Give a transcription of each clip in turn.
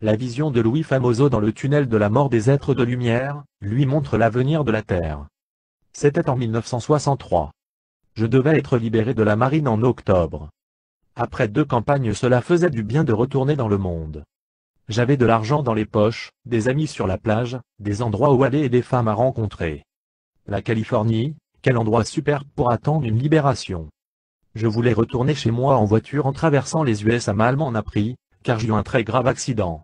La vision de Louis Famoso dans le tunnel de la mort des êtres de lumière, lui montre l'avenir de la Terre. C'était en 1963. Je devais être libéré de la marine en octobre. Après 2 campagnes, cela faisait du bien de retourner dans le monde. J'avais de l'argent dans les poches, des amis sur la plage, des endroits où aller et des femmes à rencontrer. La Californie, quel endroit superbe pour attendre une libération. Je voulais retourner chez moi en voiture en traversant les USA, mal m'en a pris, car j'ai eu un très grave accident.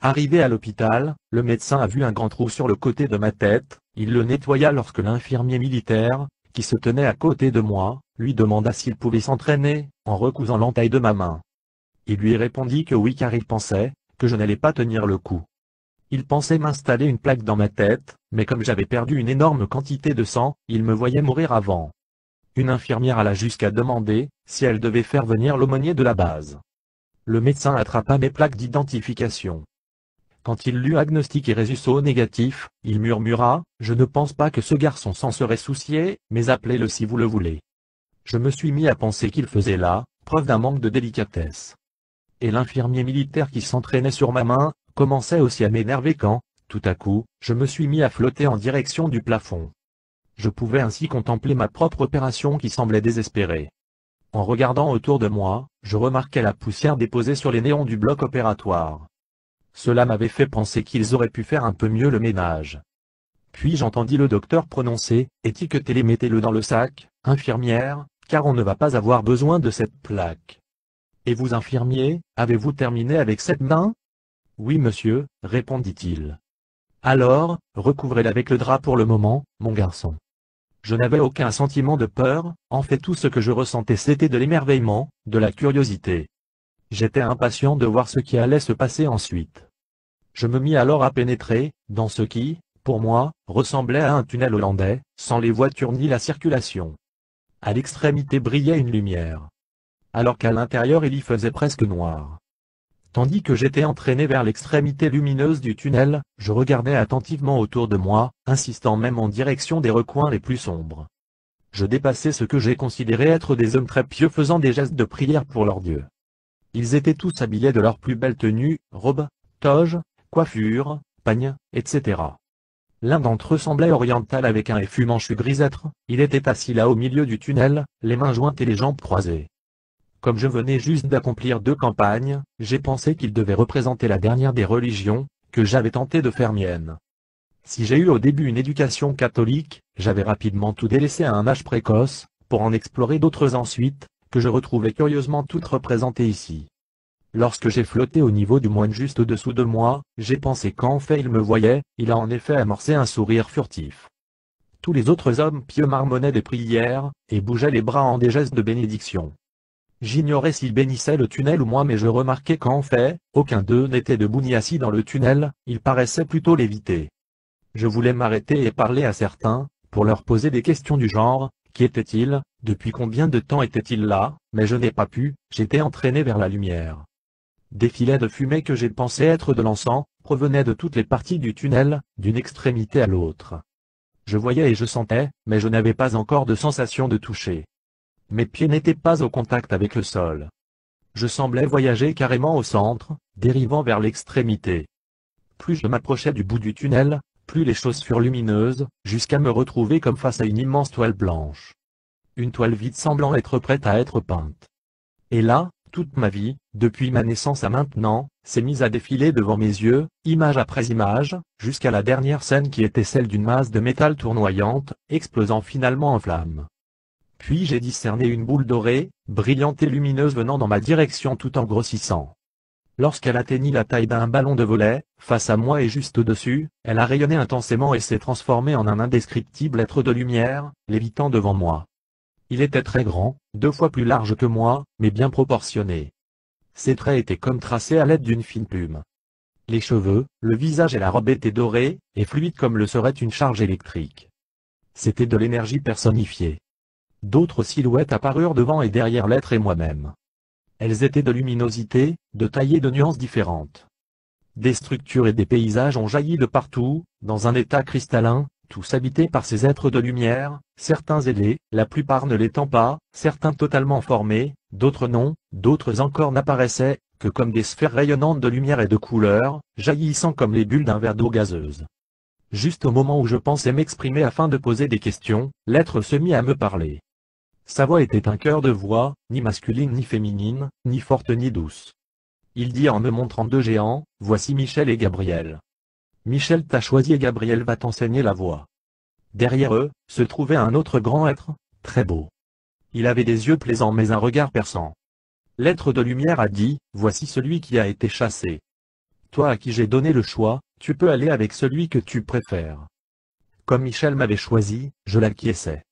Arrivé à l'hôpital, le médecin a vu un grand trou sur le côté de ma tête, il le nettoya lorsque l'infirmier militaire, qui se tenait à côté de moi, lui demanda s'il pouvait s'entraîner, en recousant l'entaille de ma main. Il lui répondit que oui, car il pensait que je n'allais pas tenir le coup. Il pensait m'installer une plaque dans ma tête, mais comme j'avais perdu une énorme quantité de sang, il me voyait mourir avant. Une infirmière alla jusqu'à demander si elle devait faire venir l'aumônier de la base. Le médecin attrapa mes plaques d'identification. Quand il lut agnostic et résus négatif, il murmura « Je ne pense pas que ce garçon s'en serait soucié, mais appelez-le si vous le voulez. » Je me suis mis à penser qu'il faisait là preuve d'un manque de délicatesse. Et l'infirmier militaire qui s'entraînait sur ma main commençait aussi à m'énerver quand, tout à coup, je me suis mis à flotter en direction du plafond. Je pouvais ainsi contempler ma propre opération qui semblait désespérée. En regardant autour de moi, je remarquais la poussière déposée sur les néons du bloc opératoire. Cela m'avait fait penser qu'ils auraient pu faire un peu mieux le ménage. Puis j'entendis le docteur prononcer « Étiquetez-les, mettez-le dans le sac, infirmière, car on ne va pas avoir besoin de cette plaque. » Et vous, infirmier, avez-vous terminé avec cette main? Oui, monsieur, répondit-il. Alors, recouvrez-la avec le drap pour le moment, mon garçon. Je n'avais aucun sentiment de peur, en fait tout ce que je ressentais c'était de l'émerveillement, de la curiosité. J'étais impatient de voir ce qui allait se passer ensuite. Je me mis alors à pénétrer dans ce qui, pour moi, ressemblait à un tunnel hollandais, sans les voitures ni la circulation. À l'extrémité brillait une lumière. Alors qu'à l'intérieur il y faisait presque noir. Tandis que j'étais entraîné vers l'extrémité lumineuse du tunnel, je regardais attentivement autour de moi, insistant même en direction des recoins les plus sombres. Je dépassais ce que j'ai considéré être des hommes très pieux faisant des gestes de prière pour leur Dieu. Ils étaient tous habillés de leurs plus belles tenues, robes, toges, coiffures, pagnes, etc. L'un d'entre eux semblait oriental avec un effus manchu grisâtre, il était assis là au milieu du tunnel, les mains jointes et les jambes croisées. Comme je venais juste d'accomplir 2 campagnes, j'ai pensé qu'il devait représenter la dernière des religions, que j'avais tenté de faire mienne. Si j'ai eu au début une éducation catholique, j'avais rapidement tout délaissé à un âge précoce, pour en explorer d'autres ensuite, que je retrouvais curieusement toutes représentées ici. Lorsque j'ai flotté au niveau du moine juste au-dessous de moi, j'ai pensé qu'en fait il me voyait, il a en effet amorcé un sourire furtif. Tous les autres hommes pieux marmonnaient des prières, et bougeaient les bras en des gestes de bénédiction. J'ignorais s'ils bénissaient le tunnel ou moi, mais je remarquais qu'en fait, aucun d'eux n'était debout ni assis dans le tunnel, ils paraissaient plutôt léviter. Je voulais m'arrêter et parler à certains, pour leur poser des questions du genre, qui étaient-ils, depuis combien de temps étaient-ils là, mais je n'ai pas pu, j'étais entraîné vers la lumière. Des filets de fumée que j'ai pensé être de l'encens, provenaient de toutes les parties du tunnel, d'une extrémité à l'autre. Je voyais et je sentais, mais je n'avais pas encore de sensation de toucher. Mes pieds n'étaient pas au contact avec le sol. Je semblais voyager carrément au centre, dérivant vers l'extrémité. Plus je m'approchais du bout du tunnel, plus les choses furent lumineuses, jusqu'à me retrouver comme face à une immense toile blanche. Une toile vide semblant être prête à être peinte. Et là, toute ma vie, depuis ma naissance à maintenant, s'est mise à défiler devant mes yeux, image après image, jusqu'à la dernière scène qui était celle d'une masse de métal tournoyante, explosant finalement en flammes. Puis j'ai discerné une boule dorée, brillante et lumineuse venant dans ma direction tout en grossissant. Lorsqu'elle atteignit la taille d'un ballon de volley, face à moi et juste au-dessus, elle a rayonné intensément et s'est transformée en un indescriptible être de lumière, lévitant devant moi. Il était très grand, 2 fois plus large que moi, mais bien proportionné. Ses traits étaient comme tracés à l'aide d'une fine plume. Les cheveux, le visage et la robe étaient dorés, et fluides comme le serait une charge électrique. C'était de l'énergie personnifiée. D'autres silhouettes apparurent devant et derrière l'être et moi-même. Elles étaient de luminosité, de taille et de nuances différentes. Des structures et des paysages ont jailli de partout, dans un état cristallin, tous habités par ces êtres de lumière, certains ailés, la plupart ne l'étant pas, certains totalement formés, d'autres non, d'autres encore n'apparaissaient que comme des sphères rayonnantes de lumière et de couleur, jaillissant comme les bulles d'un verre d'eau gazeuse. Juste au moment où je pensais m'exprimer afin de poser des questions, l'être se mit à me parler. Sa voix était un chœur de voix, ni masculine ni féminine, ni forte ni douce. Il dit en me montrant deux géants, voici Michel et Gabriel. Michel t'a choisi et Gabriel va t'enseigner la voix. Derrière eux, se trouvait un autre grand être, très beau. Il avait des yeux plaisants mais un regard perçant. L'être de lumière a dit, voici celui qui a été chassé. Toi à qui j'ai donné le choix, tu peux aller avec celui que tu préfères. Comme Michel m'avait choisi, je l'acquiesçais.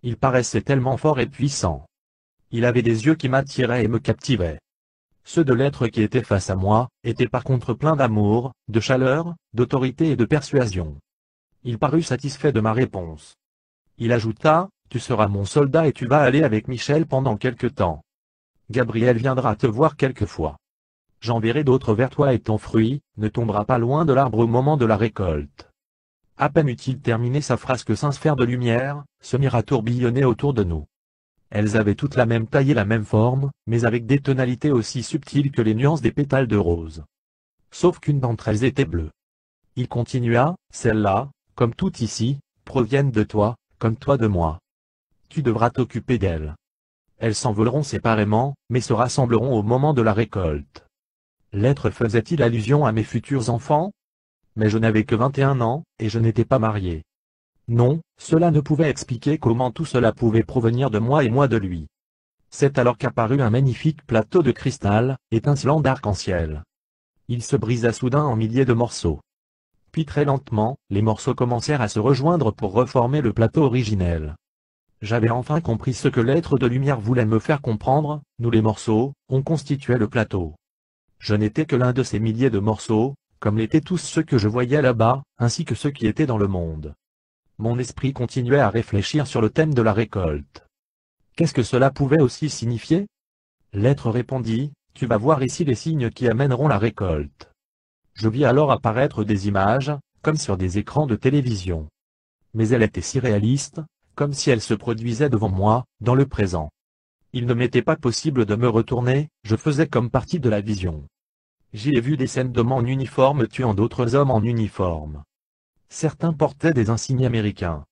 Il paraissait tellement fort et puissant. Il avait des yeux qui m'attiraient et me captivaient. Ceux de l'être qui était face à moi, étaient par contre pleins d'amour, de chaleur, d'autorité et de persuasion. Il parut satisfait de ma réponse. Il ajouta, tu seras mon soldat et tu vas aller avec Michel pendant quelque temps. Gabriel viendra te voir quelquefois. J'enverrai d'autres vers toi et ton fruit ne tombera pas loin de l'arbre au moment de la récolte. À peine eut-il terminé sa phrase que 5 sphères de lumière se mirent à tourbillonner autour de nous. Elles avaient toutes la même taille et la même forme, mais avec des tonalités aussi subtiles que les nuances des pétales de rose. Sauf qu'une d'entre elles était bleue. Il continua, celles-là, comme toutes ici, proviennent de toi, comme toi de moi. Tu devras t'occuper d'elles. Elles s'envoleront séparément, mais se rassembleront au moment de la récolte. L'être faisait-il allusion à mes futurs enfants? Mais je n'avais que 21 ans, et je n'étais pas marié. Non, cela ne pouvait expliquer comment tout cela pouvait provenir de moi et moi de lui. C'est alors qu'apparut un magnifique plateau de cristal, étincelant d'arc-en-ciel. Il se brisa soudain en milliers de morceaux. Puis très lentement, les morceaux commencèrent à se rejoindre pour reformer le plateau originel. J'avais enfin compris ce que l'être de lumière voulait me faire comprendre, nous les morceaux, on constituait le plateau. Je n'étais que l'un de ces milliers de morceaux, comme l'étaient tous ceux que je voyais là-bas, ainsi que ceux qui étaient dans le monde. Mon esprit continuait à réfléchir sur le thème de la récolte. Qu'est-ce que cela pouvait aussi signifier? L'être répondit, tu vas voir ici les signes qui amèneront la récolte. Je vis alors apparaître des images, comme sur des écrans de télévision. Mais elles étaient si réalistes, comme si elles se produisaient devant moi, dans le présent. Il ne m'était pas possible de me retourner, je faisais comme partie de la vision. J'y ai vu des scènes d'hommes en uniforme tuant d'autres hommes en uniforme. Certains portaient des insignes américains.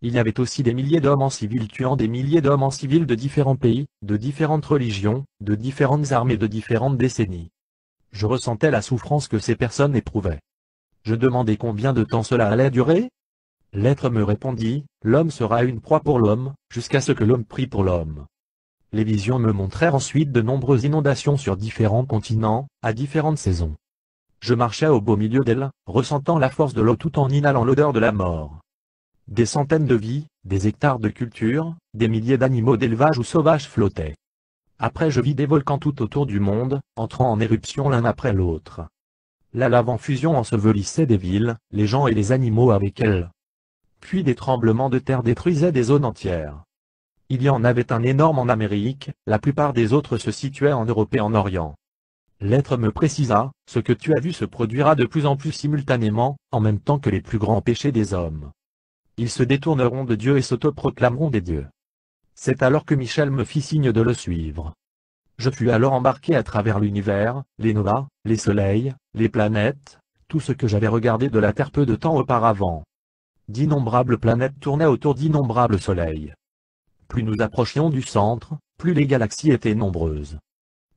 Il y avait aussi des milliers d'hommes en civil tuant des milliers d'hommes en civil de différents pays, de différentes religions, de différentes armées de différentes décennies. Je ressentais la souffrance que ces personnes éprouvaient. Je demandais combien de temps cela allait durer? L'être me répondit, l'homme sera une proie pour l'homme, jusqu'à ce que l'homme prie pour l'homme. Les visions me montrèrent ensuite de nombreuses inondations sur différents continents, à différentes saisons. Je marchais au beau milieu d'elles, ressentant la force de l'eau tout en inhalant l'odeur de la mort. Des centaines de vies, des hectares de culture, des milliers d'animaux d'élevage ou sauvages flottaient. Après je vis des volcans tout autour du monde, entrant en éruption l'un après l'autre. La lave en fusion ensevelissait des villes, les gens et les animaux avec elle. Puis des tremblements de terre détruisaient des zones entières. Il y en avait un énorme en Amérique, la plupart des autres se situaient en Europe et en Orient. L'être me précisa, ce que tu as vu se produira de plus en plus simultanément, en même temps que les plus grands péchés des hommes. Ils se détourneront de Dieu et s'autoproclameront des dieux. C'est alors que Michel me fit signe de le suivre. Je fus alors embarqué à travers l'univers, les novas, les soleils, les planètes, tout ce que j'avais regardé de la Terre peu de temps auparavant. D'innombrables planètes tournaient autour d'innombrables soleils. Plus nous approchions du centre, plus les galaxies étaient nombreuses.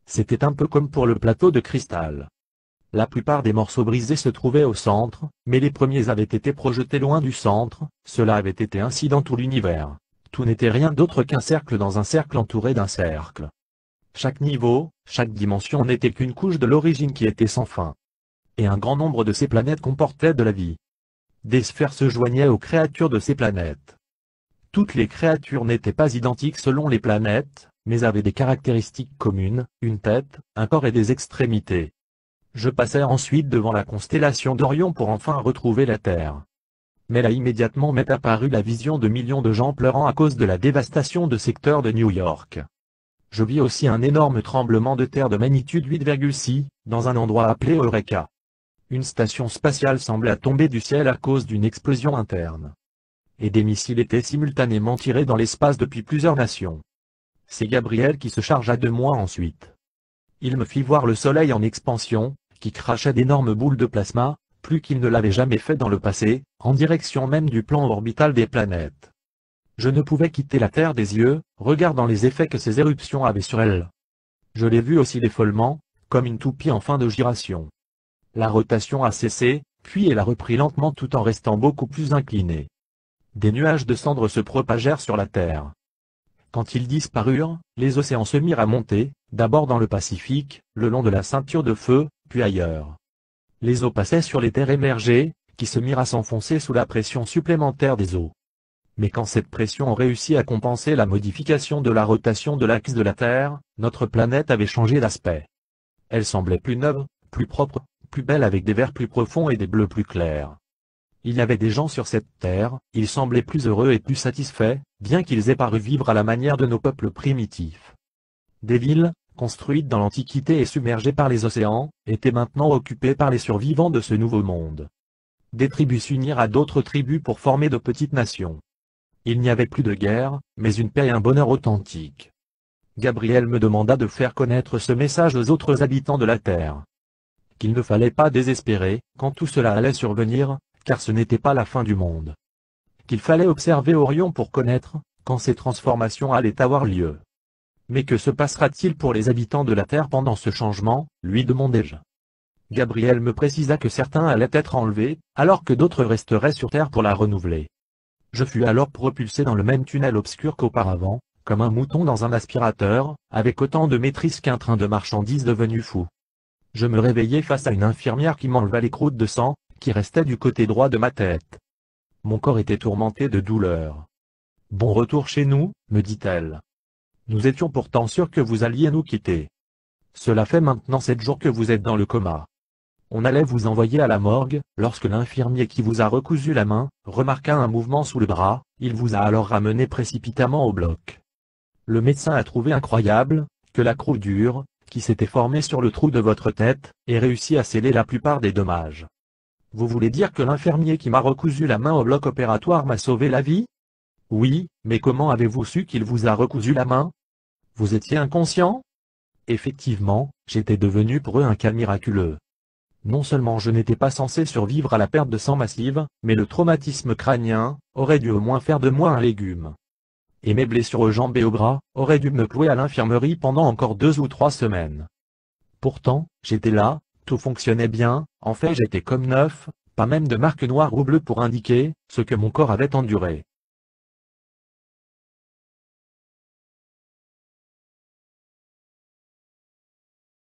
C'était un peu comme pour le plateau de cristal. La plupart des morceaux brisés se trouvaient au centre, mais les premiers avaient été projetés loin du centre, cela avait été ainsi dans tout l'univers. Tout n'était rien d'autre qu'un cercle dans un cercle entouré d'un cercle. Chaque niveau, chaque dimension n'était qu'une couche de l'origine qui était sans fin. Et un grand nombre de ces planètes comportaient de la vie. Des sphères se joignaient aux créatures de ces planètes. Toutes les créatures n'étaient pas identiques selon les planètes, mais avaient des caractéristiques communes, une tête, un corps et des extrémités. Je passai ensuite devant la constellation d'Orion pour enfin retrouver la Terre. Mais là immédiatement m'est apparue la vision de millions de gens pleurant à cause de la dévastation de secteurs de New York. Je vis aussi un énorme tremblement de terre de magnitude 8,6, dans un endroit appelé Eureka. Une station spatiale semblait tomber du ciel à cause d'une explosion interne. Et des missiles étaient simultanément tirés dans l'espace depuis plusieurs nations. C'est Gabriel qui se chargea de moi ensuite. il me fit voir le soleil en expansion, qui crachait d'énormes boules de plasma, plus qu'il ne l'avait jamais fait dans le passé, en direction même du plan orbital des planètes. Je ne pouvais quitter la Terre des yeux, regardant les effets que ces éruptions avaient sur elle. Je l'ai vu osciller follement, comme une toupie en fin de giration. La rotation a cessé, puis elle a repris lentement tout en restant beaucoup plus inclinée. Des nuages de cendres se propagèrent sur la Terre. Quand ils disparurent, les océans se mirent à monter, d'abord dans le Pacifique, le long de la ceinture de feu, puis ailleurs. Les eaux passaient sur les terres émergées, qui se mirent à s'enfoncer sous la pression supplémentaire des eaux. Mais quand cette pression réussit à compenser la modification de la rotation de l'axe de la Terre, notre planète avait changé d'aspect. Elle semblait plus neuve, plus propre, plus belle avec des verts plus profonds et des bleus plus clairs. Il y avait des gens sur cette terre, ils semblaient plus heureux et plus satisfaits, bien qu'ils aient paru vivre à la manière de nos peuples primitifs. Des villes, construites dans l'Antiquité et submergées par les océans, étaient maintenant occupées par les survivants de ce nouveau monde. Des tribus s'unirent à d'autres tribus pour former de petites nations. Il n'y avait plus de guerre, mais une paix et un bonheur authentiques. Gabriel me demanda de faire connaître ce message aux autres habitants de la Terre. Qu'il ne fallait pas désespérer, quand tout cela allait survenir, car ce n'était pas la fin du monde. Qu'il fallait observer Orion pour connaître, quand ces transformations allaient avoir lieu. Mais que se passera-t-il pour les habitants de la Terre pendant ce changement, lui demandai-je. Gabriel me précisa que certains allaient être enlevés, alors que d'autres resteraient sur Terre pour la renouveler. Je fus alors propulsé dans le même tunnel obscur qu'auparavant, comme un mouton dans un aspirateur, avec autant de maîtrise qu'un train de marchandises devenu fou. Je me réveillai face à une infirmière qui m'enleva les croûtes de sang, qui restaient du côté droit de ma tête. Mon corps était tourmenté de douleur. « Bon retour chez nous, me dit-elle. Nous étions pourtant sûrs que vous alliez nous quitter. Cela fait maintenant 7 jours que vous êtes dans le coma. On allait vous envoyer à la morgue, lorsque l'infirmier qui vous a recousu la main, remarqua un mouvement sous le bras, il vous a alors ramené précipitamment au bloc. Le médecin a trouvé incroyable, que la croûte dure, qui s'était formée sur le trou de votre tête, ait réussi à sceller la plupart des dommages. Vous voulez dire que l'infirmier qui m'a recousu la main au bloc opératoire m'a sauvé la vie? Oui, mais comment avez-vous su qu'il vous a recousu la main? Vous étiez inconscient? Effectivement, j'étais devenu pour eux un cas miraculeux. Non seulement je n'étais pas censé survivre à la perte de sang massive, mais le traumatisme crânien aurait dû au moins faire de moi un légume. Et mes blessures aux jambes et aux bras auraient dû me clouer à l'infirmerie pendant encore 2 ou 3 semaines. Pourtant, j'étais là, tout fonctionnait bien, en fait j'étais comme neuf, pas même de marque noire ou bleue pour indiquer ce que mon corps avait enduré.